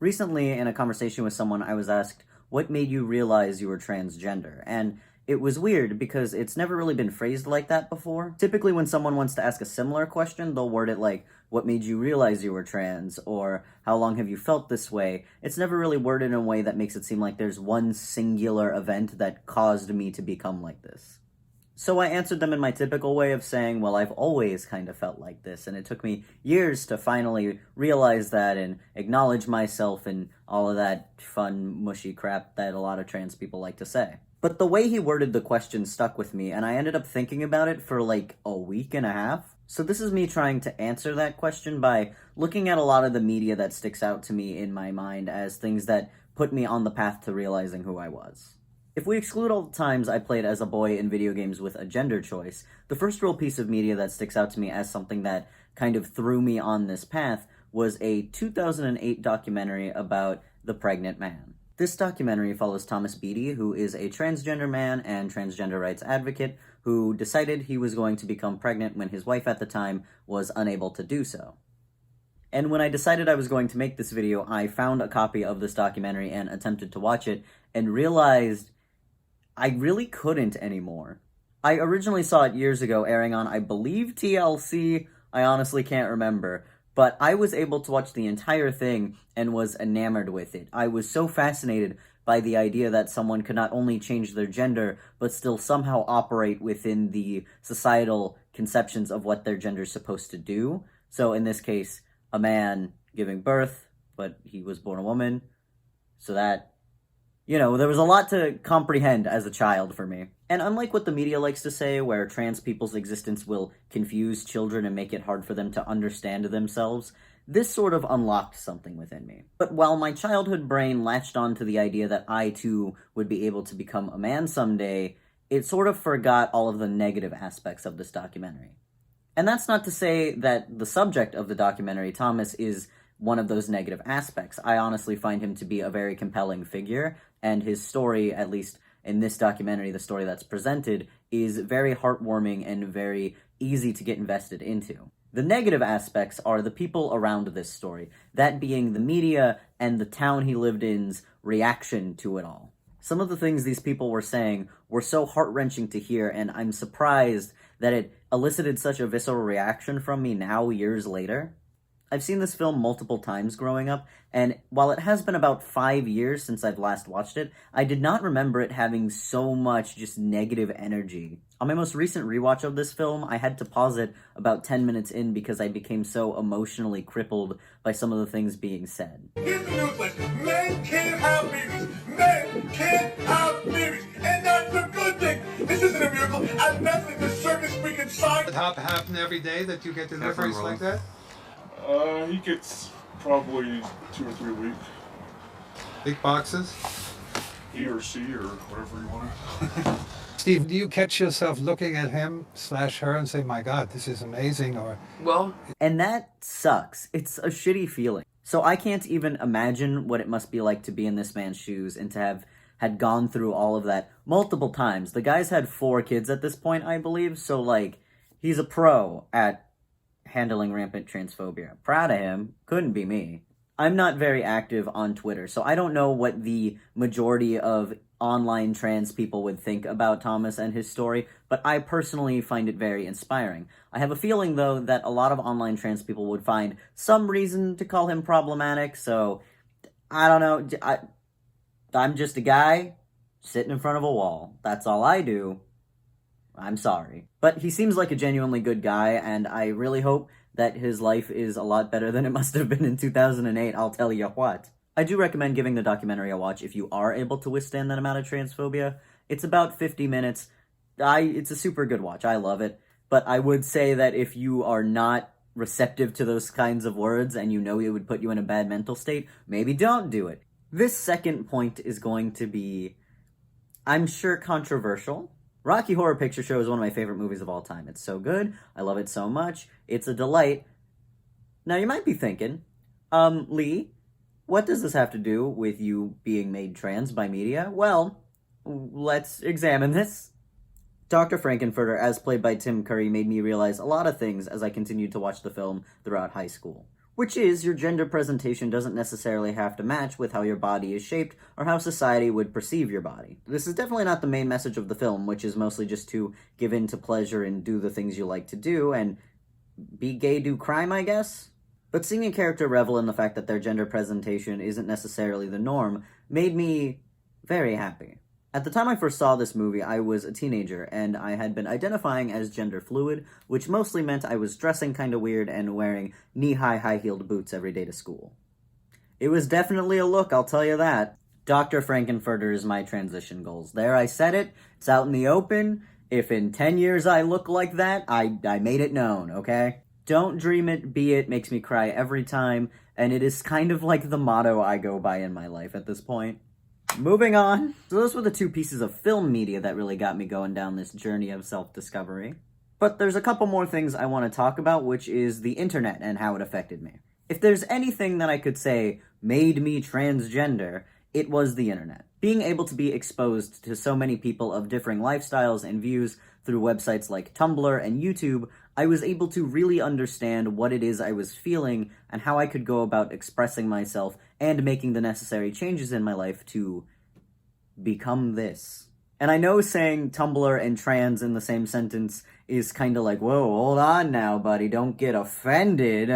Recently, in a conversation with someone, I was asked, what made you realize you were transgender? And it was weird because it's never really been phrased like that before. Typically, when someone wants to ask a similar question, they'll word it like, what made you realize you were trans? Or how long have you felt this way? It's never really worded in a way that makes it seem like there's one singular event that caused me to become like this. So I answered them in my typical way of saying, well, I've always kind of felt like this, and it took me years to finally realize that and acknowledge myself and all of that fun, mushy crap that a lot of trans people like to say. But the way he worded the question stuck with me, and I ended up thinking about it for like a week and a half. So this is me trying to answer that question by looking at a lot of the media that sticks out to me in my mind as things that put me on the path to realizing who I was. If we exclude all the times I played as a boy in video games with a gender choice, the first real piece of media that sticks out to me as something that kind of threw me on this path was a 2008 documentary about the pregnant man. This documentary follows Thomas Beattie, who is a transgender man and transgender rights advocate who decided he was going to become pregnant when his wife at the time was unable to do so. And when I decided I was going to make this video, I found a copy of this documentary and attempted to watch it and realized I really couldn't anymore. I originally saw it years ago airing on, I believe, TLC. I honestly can't remember. But I was able to watch the entire thing and was enamored with it. I was so fascinated by the idea that someone could not only change their gender, but still somehow operate within the societal conceptions of what their gender is supposed to do. So in this case, a man giving birth, but he was born a woman. So that, there was a lot to comprehend as a child for me. And unlike what the media likes to say, where trans people's existence will confuse children and make it hard for them to understand themselves, this sort of unlocked something within me. But while my childhood brain latched on to the idea that I too would be able to become a man someday, it sort of forgot all of the negative aspects of this documentary. And that's not to say that the subject of the documentary, Thomas, is one of those negative aspects. I honestly find him to be a very compelling figure, and his story, at least in this documentary, the story that's presented, is very heartwarming and very easy to get invested into. The negative aspects are the people around this story, that being the media and the town he lived in's reaction to it all. Some of the things these people were saying were so heart-wrenching to hear, and I'm surprised that it elicited such a visceral reaction from me now, years later. I've seen this film multiple times growing up, and while it has been about 5 years since I've last watched it, I did not remember it having so much just negative energy. On my most recent rewatch of this film, I had to pause it about 10 minutes in because I became so emotionally crippled by some of the things being said. Here's the news lesson. Men can't have babies. Men can't have babies. And that's a good thing. This isn't a miracle. At best, it's a circus-speaking sign. It happen every day that you get deliveries like that? He gets probably 2 or 3 a week. Big boxes? He or she or whatever you want. Steve, do you catch yourself looking at him/her and say, my God, this is amazing? Or And that sucks. It's a shitty feeling. So I can't even imagine what it must be like to be in this man's shoes and to had gone through all of that multiple times. The guy's had 4 kids at this point, I believe, so he's a pro at handling rampant transphobia. Proud of him. Couldn't be me. I'm not very active on Twitter, so I don't know what the majority of online trans people would think about Thomas and his story, but I personally find it very inspiring. I have a feeling, though, that a lot of online trans people would find some reason to call him problematic, so I don't know. I'm just a guy sitting in front of a wall. That's all I do. I'm sorry. But he seems like a genuinely good guy, and I really hope that his life is a lot better than it must have been in 2008, I'll tell you what. I do recommend giving the documentary a watch if you are able to withstand that amount of transphobia. It's about 50 minutes. It's a super good watch. I love it. But I would say that if you are not receptive to those kinds of words and you know it would put you in a bad mental state, maybe don't do it. This second point is going to be, I'm sure, controversial. Rocky Horror Picture Show is one of my favorite movies of all time. It's so good. I love it so much. It's a delight. Now, you might be thinking, Lee, what does this have to do with you being made trans by media? Well, let's examine this. Dr. Frankenfurter, as played by Tim Curry, made me realize a lot of things as I continued to watch the film throughout high school. which is your gender presentation doesn't necessarily have to match with how your body is shaped or how society would perceive your body. This is definitely not the main message of the film, which is mostly just to give in to pleasure and do the things you like to do, and be gay, do crime, I guess? But seeing a character revel in the fact that their gender presentation isn't necessarily the norm made me very happy. At the time I first saw this movie, I was a teenager, and I had been identifying as gender fluid, which mostly meant I was dressing kinda weird and wearing knee-high, high-heeled boots every day to school. It was definitely a look, I'll tell you that. Dr. Frankenfurter's my transition goals. There, I said it. It's out in the open. If in 10 years I look like that, I made it known, okay? Don't dream it, be it makes me cry every time, and it is kind of like the motto I go by in my life at this point. Moving on. So those were the two pieces of film media that really got me going down this journey of self-discovery. But there's a couple more things I want to talk about, which is the internet and how it affected me. If there's anything that I could say made me transgender, it was the internet. Being able to be exposed to so many people of differing lifestyles and views through websites like Tumblr and YouTube, I was able to really understand what it is I was feeling and how I could go about expressing myself and making the necessary changes in my life to become this. And I know saying Tumblr and trans in the same sentence is kind of like, whoa, hold on now, buddy, don't get offended.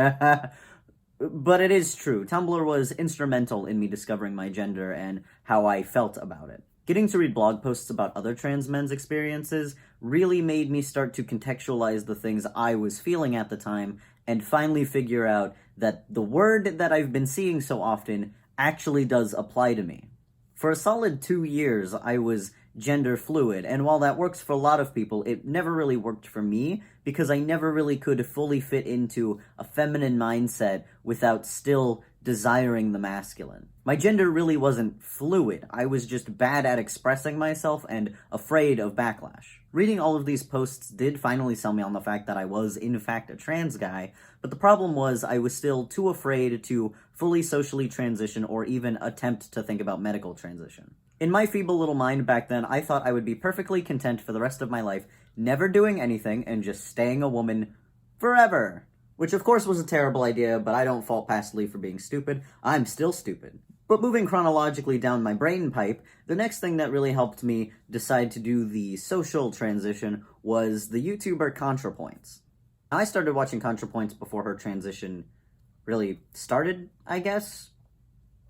But it is true. Tumblr was instrumental in me discovering my gender and how I felt about it. Getting to read blog posts about other trans men's experiences really made me start to contextualize the things I was feeling at the time and finally figure out that the word that I've been seeing so often actually does apply to me. For a solid 2 years, I was gender fluid, and while that works for a lot of people, it never really worked for me because I never really could fully fit into a feminine mindset without still desiring the masculine. My gender really wasn't fluid. I was just bad at expressing myself and afraid of backlash. Reading all of these posts did finally sell me on the fact that I was, in fact, a trans guy, but the problem was I was still too afraid to fully socially transition or even attempt to think about medical transition. In my feeble little mind back then, I thought I would be perfectly content for the rest of my life, never doing anything and just staying a woman forever. Which of course was a terrible idea, but I don't fault past Lee for being stupid. I'm still stupid. But moving chronologically down my brain pipe, the next thing that really helped me decide to do the social transition was the YouTuber ContraPoints. I started watching ContraPoints before her transition really started, I guess.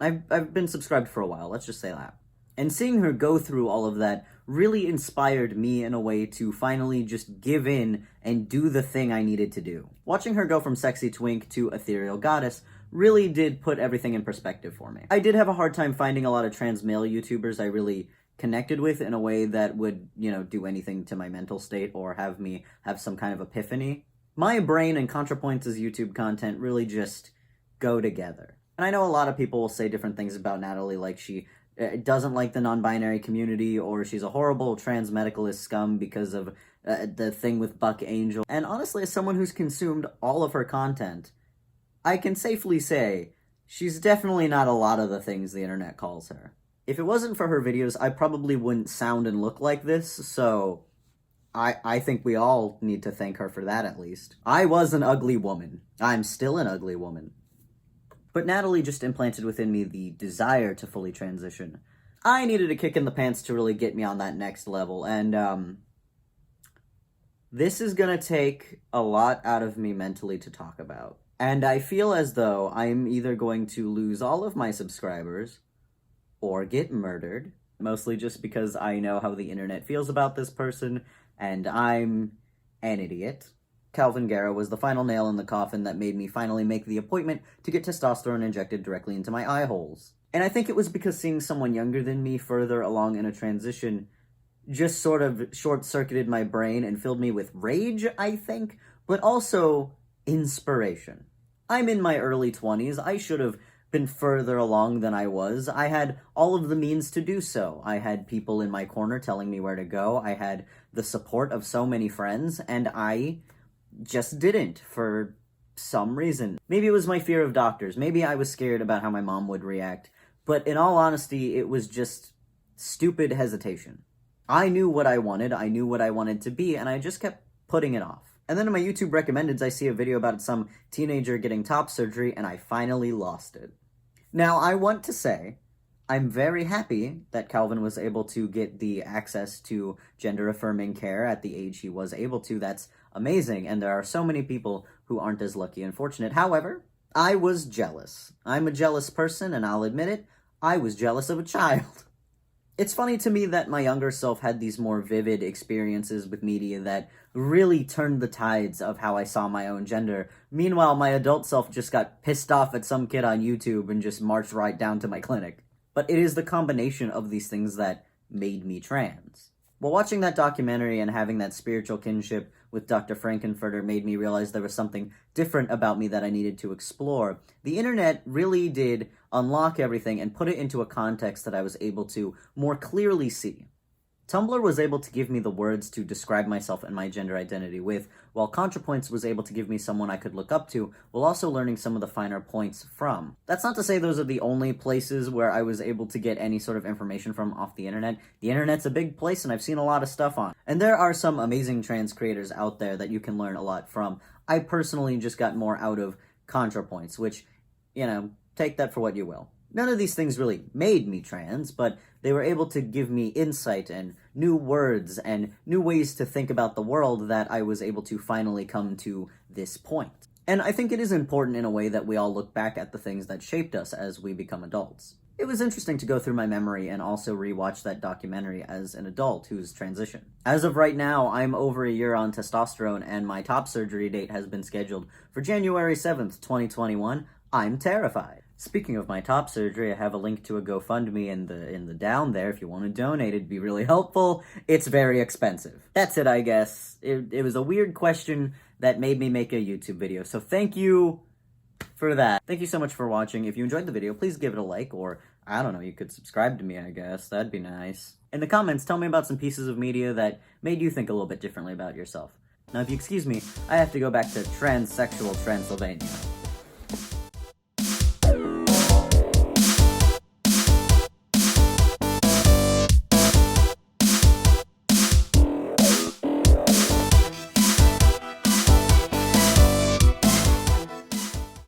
I've been subscribed for a while, let's just say that. And seeing her go through all of that really inspired me in a way to finally just give in and do the thing I needed to do. Watching her go from sexy twink to ethereal goddess really did put everything in perspective for me. I did have a hard time finding a lot of trans male YouTubers I really connected with in a way that would, do anything to my mental state or have me have some kind of epiphany. My brain and ContraPoints' YouTube content really just go together. And I know a lot of people will say different things about Natalie, like she doesn't like the non-binary community, or she's a horrible trans medicalist scum because of the thing with Buck Angel. And honestly, as someone who's consumed all of her content, I can safely say she's definitely not a lot of the things the internet calls her. If it wasn't for her videos, I probably wouldn't sound and look like this, so I think we all need to thank her for that at least. I was an ugly woman. I'm still an ugly woman. But Natalie just implanted within me the desire to fully transition. I needed a kick in the pants to really get me on that next level, and this is gonna take a lot out of me mentally to talk about. And I feel as though I'm either going to lose all of my subscribers or get murdered, mostly just because I know how the internet feels about this person, and I'm an idiot. Calvin Guerra was the final nail in the coffin that made me finally make the appointment to get testosterone injected directly into my eye holes. And I think it was because seeing someone younger than me further along in a transition just sort of short-circuited my brain and filled me with rage, I think, but also inspiration. I'm in my early 20s. I should have been further along than I was. I had all of the means to do so. I had people in my corner telling me where to go. I had the support of so many friends, and I just didn't for some reason. Maybe it was my fear of doctors. Maybe I was scared about how my mom would react. But in all honesty, it was just stupid hesitation. I knew what I wanted to be, and I just kept putting it off. And then in my YouTube recommendeds, I see a video about some teenager getting top surgery, and I finally lost it. Now, I want to say, I'm very happy that Calvin was able to get the access to gender-affirming care at the age he was able to. That's amazing, and there are so many people who aren't as lucky and fortunate. However, I was jealous. I'm a jealous person, and I'll admit it, I was jealous of a child. It's funny to me that my younger self had these more vivid experiences with media that really turned the tides of how I saw my own gender. Meanwhile, my adult self just got pissed off at some kid on YouTube and just marched right down to my clinic. But it is the combination of these things that made me trans. While watching that documentary and having that spiritual kinship with Dr. Frankenfurter made me realize there was something different about me that I needed to explore. The internet really did unlock everything and put it into a context that I was able to more clearly see. Tumblr was able to give me the words to describe myself and my gender identity with, while ContraPoints was able to give me someone I could look up to, while also learning some of the finer points from. That's not to say those are the only places where I was able to get any sort of information from off the internet. The internet's a big place and I've seen a lot of stuff on. And there are some amazing trans creators out there that you can learn a lot from. I personally just got more out of ContraPoints, which, you know, take that for what you will. None of these things really made me trans, but they were able to give me insight and new words and new ways to think about the world that I was able to finally come to this point. And I think it is important in a way that we all look back at the things that shaped us as we become adults. It was interesting to go through my memory and also rewatch that documentary as an adult who's transitioned. As of right now, I'm over a year on testosterone and my top surgery date has been scheduled for January 7th, 2021. I'm terrified. Speaking of my top surgery, I have a link to a GoFundMe in the down there. If you want to donate, it'd be really helpful. It's very expensive. That's it, I guess. It was a weird question that made me make a YouTube video, so thank you for that. Thank you so much for watching. If you enjoyed the video, please give it a like, or, I don't know, you could subscribe to me, I guess. That'd be nice. In the comments, tell me about some pieces of media that made you think a little bit differently about yourself. Now, if you excuse me, I have to go back to transsexual Transylvania.